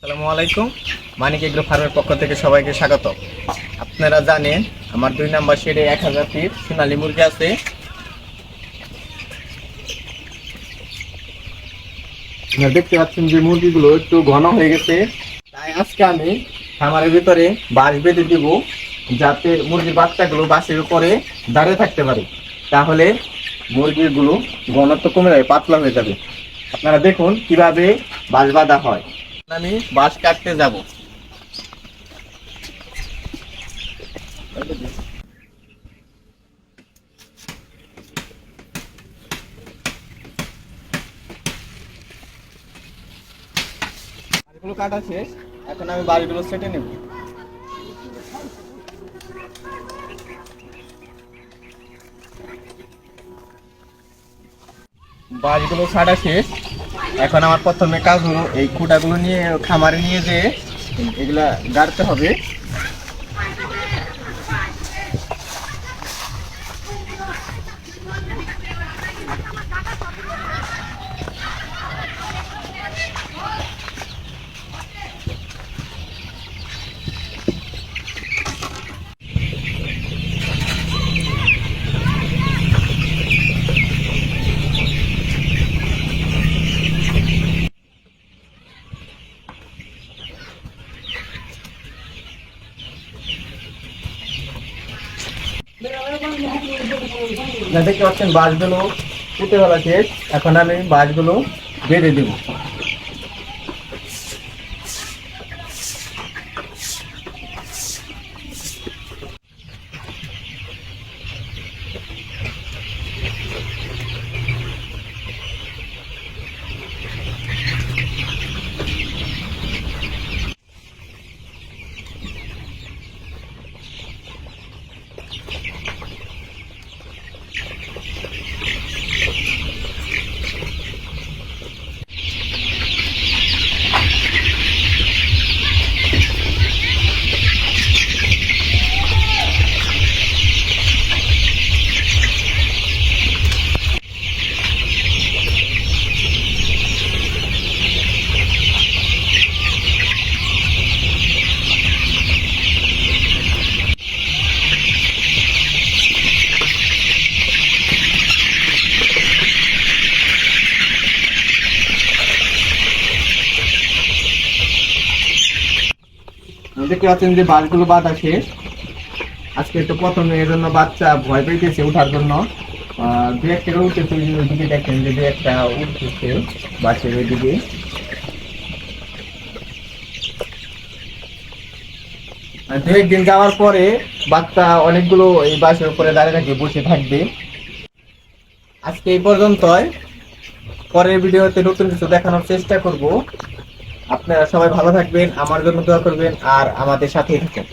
আসসালামু আলাইকুম। মানিক এগ্রো ফার্মের পক্ষ থেকে সবাইকে স্বাগত। আপনারা জানেন আমার 2 নাম্বার শেডে 1000 পিস সোনালী মুরগি আছে। আপনারা দেখতে পাচ্ছেন যে মুরগিগুলো একটু ঘন হয়ে গেছে, তাই আজকে আমি খামারের ভিতরে বাঁশ বেঁধে দিব, যাতে মুরগির বাচ্চাগুলো বাঁশের উপরে দাঁড়িয়ে থাকতে পারে। তাহলে মুরগিগুলো ঘনত্ব কমে যাবে, পাতলা হয়ে যাবে। আপনারা দেখুন কিভাবে বাঁশ বাঁধা হয়। আমি বাঁশ কাটতে যাব। বাঁশগুলো কাটা শেষ, এখন আমি বাঁশগুলো সেটে নেব। বাঁশগুলো ছাড়া শেষ, এখন আমার প্রথমে কাজ হলো এই খুঁটাগুলো নিয়ে খামারে নিয়ে যেয়ে এগুলা গাড়তে হবে। দেখতে পাচ্ছেন বাঁশগুলো পুঁতে ফেলা শেষ, এখন আমি বাঁশগুলো বেঁধে দেব। দেখতে পাচ্ছেন যে বাঁশগুলো বাঁধা শেষ। আজকে একটু প্রথমে এর জন্য বাচ্চা ভয় পেয়েছে উঠার জন্য, দু একটা উঠেছে, ওইদিকে দেখেন যে দু একটা উঠতেছে বাঁশের ওইদিকে। দু একদিন যাওয়ার পরে বাচ্চা অনেকগুলো এই বাঁশের উপরে দাঁড়িয়ে থাকবে, বসে থাকবে। আজকে এই পর্যন্তই, পরের ভিডিওতে নতুন কিছু দেখানোর চেষ্টা করব। আপনারা সবাই ভালো থাকবেন, আমার জন্য দোয়া করবেন আর আমাদের সাথেই থাকুন।